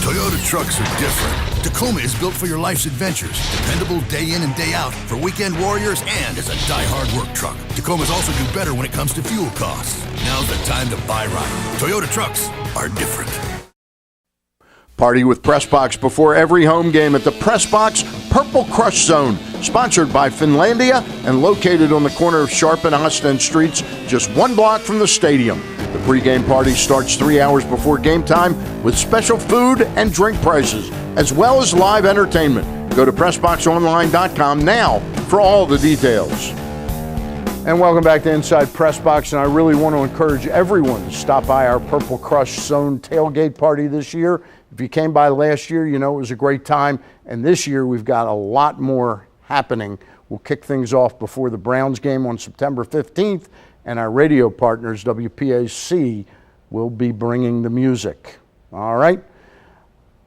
Toyota trucks are different. Tacoma is built for your life's adventures. Dependable day in and day out for weekend warriors and as a die-hard work truck. Tacomas also do better when it comes to fuel costs. Now's the time to buy right. Toyota trucks are different. Party with PressBox before every home game at the PressBox Purple Crush Zone, sponsored by Finlandia and located on the corner of Sharp and Ostend Streets, just 1 block from the stadium. The pregame party starts 3 hours before game time with special food and drink prices, as well as live entertainment. Go to PressBoxOnline.com now for all the details. And welcome back to Inside PressBox, and I really want to encourage everyone to stop by our Purple Crush Zone tailgate party this year. If you came by last year, you know it was a great time, and this year we've got a lot more happening. We'll kick things off before the Browns game on September 15th, and our radio partners, WPAC, will be bringing the music. All right?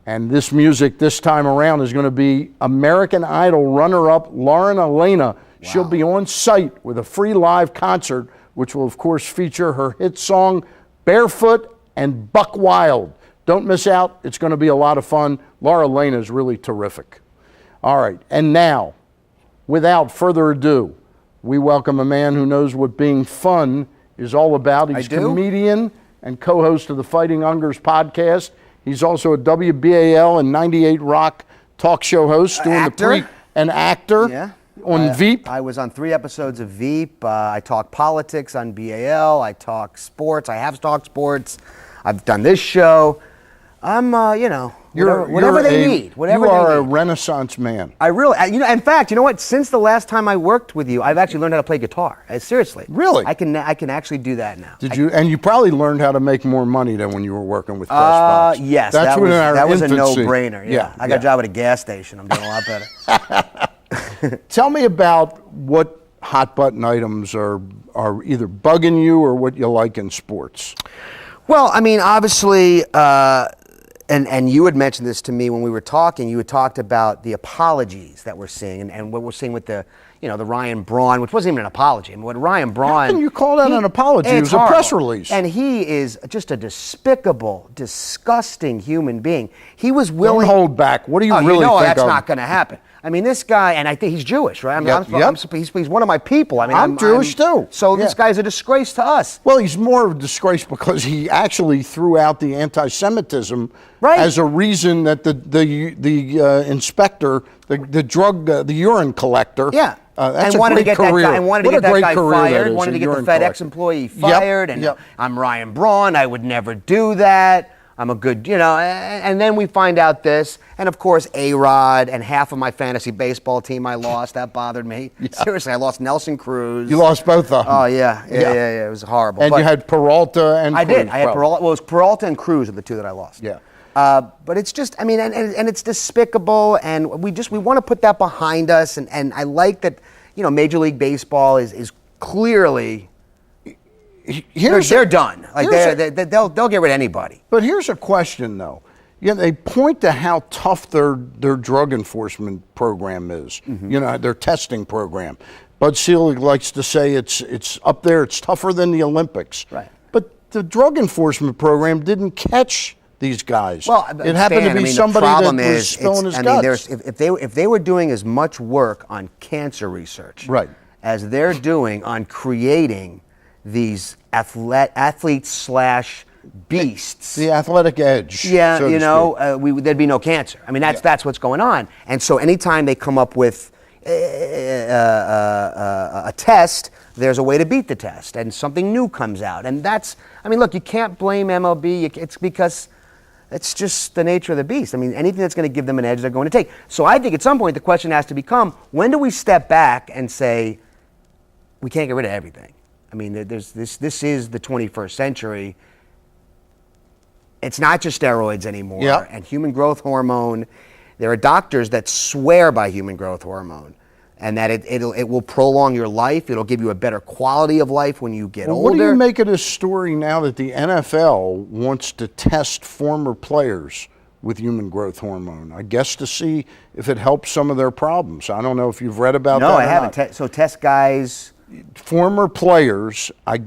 And this music this time around is going to be American Idol runner-up Lauren Elena. Wow. She'll be on site with a free live concert, which will, of course, feature her hit song, Barefoot and Buck Wild. Don't miss out. It's going to be a lot of fun. Laura Lane is really terrific. All right. And now, without further ado, we welcome a man who knows what being fun is all about. He's a comedian and co-host of the Fighting Ungers podcast. He's also a WBAL and 98 Rock talk show host. Doing an actor on Veep. I was on 3 episodes of Veep. I talk politics on BAL. I talk sports. I have talked sports. I've done this show. I'm, whatever they need. Whatever you are they a need. Renaissance man. I really, in fact, you know what? Since the last time I worked with you, I've actually learned how to play guitar. Seriously. Really? I can actually do that now. Did you? And you probably learned how to make more money than when you were working with PressBox. Yes, that was a no-brainer. Yeah. I got a job at a gas station. I'm doing a lot better. Tell me about what hot button items are either bugging you or what you like in sports. Well, I mean, obviously, and you had mentioned this to me when we were talking. You had talked about the apologies that we're seeing, and what we're seeing with the Ryan Braun, which wasn't even an apology. I mean, what Ryan Braun... How can you call that an apology? It was a press release. And he is just a despicable, disgusting human being. He was willing... Don't hold back. What do you really think that's not going to happen. I mean, this guy, and I think he's Jewish, right? He's one of my people. I mean, I'm Jewish too. So this guy's a disgrace to us. Well, he's more of a disgrace because he actually threw out the anti-Semitism as a reason that the inspector, the urine collector, that's and wanted a great career. And wanted to get that guy fired. Wanted to get the FedEx employee fired. And I'm Ryan Braun. I would never do that. I'm a good, and then we find out this, and of course A-Rod and half of my fantasy baseball team I lost. That bothered me. Seriously, I lost Nelson Cruz. You lost both of them. Oh yeah, it was horrible. And you had Peralta and I Cruz. did. I had Peralta. Well, it was Peralta and Cruz are the 2 that I lost. Yeah. But it's just, I mean, and it's despicable, and we want to put that behind us, and I like that, Major League Baseball is clearly. They're done. Like they'll get rid of anybody. But here's a question, though. They point to how tough their drug enforcement program is. Mm-hmm. Their testing program. Bud Selig likes to say it's up there. It's tougher than the Olympics. Right. But the drug enforcement program didn't catch these guys. Well, it happened to be somebody that was spilling his guts. If they were doing as much work on cancer research, as they're doing on creating these athletes / beasts. The athletic edge. Yeah, there'd be no cancer. I mean, that's what's going on. And so anytime they come up with a test, there's a way to beat the test, and something new comes out. And look, you can't blame MLB. It's because it's just the nature of the beast. I mean, anything that's going to give them an edge, they're going to take. So I think at some point the question has to become, when do we step back and say, we can't get rid of everything? I mean, this is the 21st century. It's not just steroids anymore. And human growth hormone. There are doctors that swear by human growth hormone, and that it will prolong your life. It'll give you a better quality of life when you get older. What do you make of this story now that the NFL wants to test former players with human growth hormone? I guess to see if it helps some of their problems. I don't know if you've read about that. No, I haven't. So test guys. former players, who I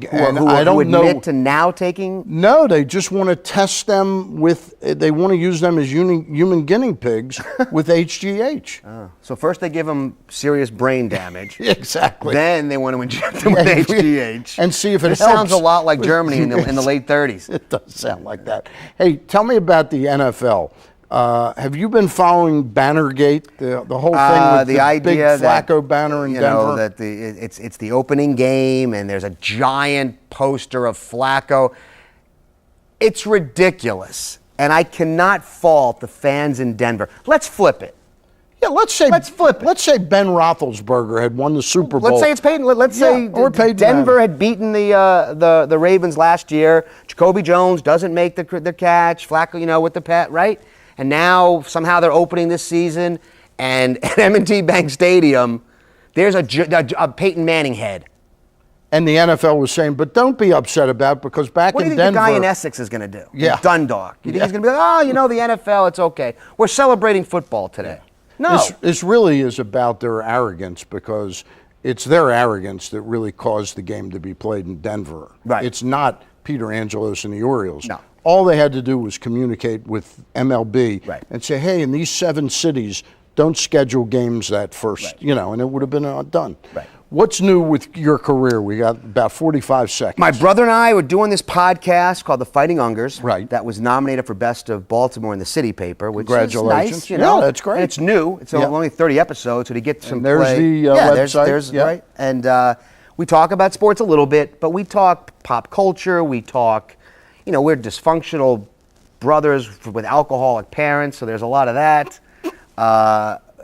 don't admit know to now taking. No, they just want to test them with. They want to use them as human guinea pigs with HGH. So first they give them serious brain damage. Exactly. Then they want to inject them with HGH and see if it helps. Sounds a lot like Germany in the late 30s. It does sound like that. Hey, tell me about the NFL. Have you been following Bannergate, the whole thing with the idea big Flacco banner in Denver? Know, that it's the opening game and there's a giant poster of Flacco. It's ridiculous, and I cannot fault the fans in Denver. Let's flip it. Yeah, let's flip it. Let's say Ben Roethlisberger had won the Super Bowl. Let's say it's Peyton. Let's say Denver had beaten the Ravens last year. Jacoby Jones doesn't make the catch. Flacco, with the pet, right? And now somehow they're opening this season, and at M&T Bank Stadium, there's a Peyton Manning head. And the NFL was saying, but don't be upset about it because back in Denver. What do you think the guy in Essex is going to do? Yeah. Dundalk. You think he's going to be like, the NFL, it's okay. We're celebrating football today. No. This really is about their arrogance because it's their arrogance that really caused the game to be played in Denver. Right. It's not Peter Angelos and the Orioles. No. All they had to do was communicate with MLB and say, hey, in these 7 cities, don't schedule games that first, and it would have been done. Right. What's new with your career? We got about 45 seconds. My brother and I were doing this podcast called the Fighting Ungers. Right. That was nominated for Best of Baltimore in the City Paper, which Congratulations. is nice. Yeah, that's great. And it's new. It's only 30 episodes, so to get some there's play. the website. There's right. And we talk about sports a little bit, but we talk pop culture. We talk, we're dysfunctional brothers with alcoholic parents, so there's a lot of that.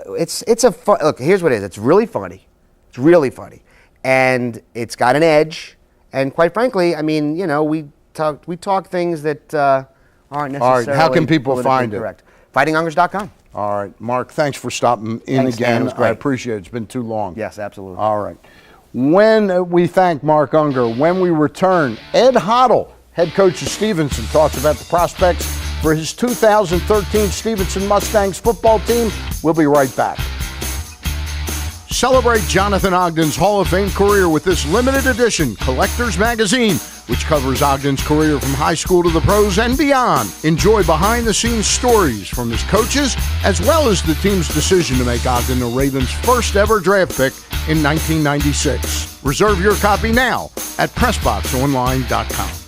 It's a fun, look, here's what it is. It's really funny. It's really funny. And it's got an edge. And quite frankly, we talk things that aren't necessarily. All right, how can people find correct. FightingUngers.com. All right, Mark, thanks for stopping in Thanks, again. Dan, it was great. I appreciate it. It's been too long. Yes, absolutely. All right. When we thank Marc Unger, when we return, Ed Hoddle, head coach of Stevenson, talks about the prospects for his 2013 Stevenson Mustangs football team. We'll be right back. Celebrate Jonathan Ogden's Hall of Fame career with this limited edition Collector's Magazine, which covers Ogden's career from high school to the pros and beyond. Enjoy behind-the-scenes stories from his coaches, as well as the team's decision to make Ogden the Ravens' first ever draft pick in 1996. Reserve your copy now at PressBoxOnline.com.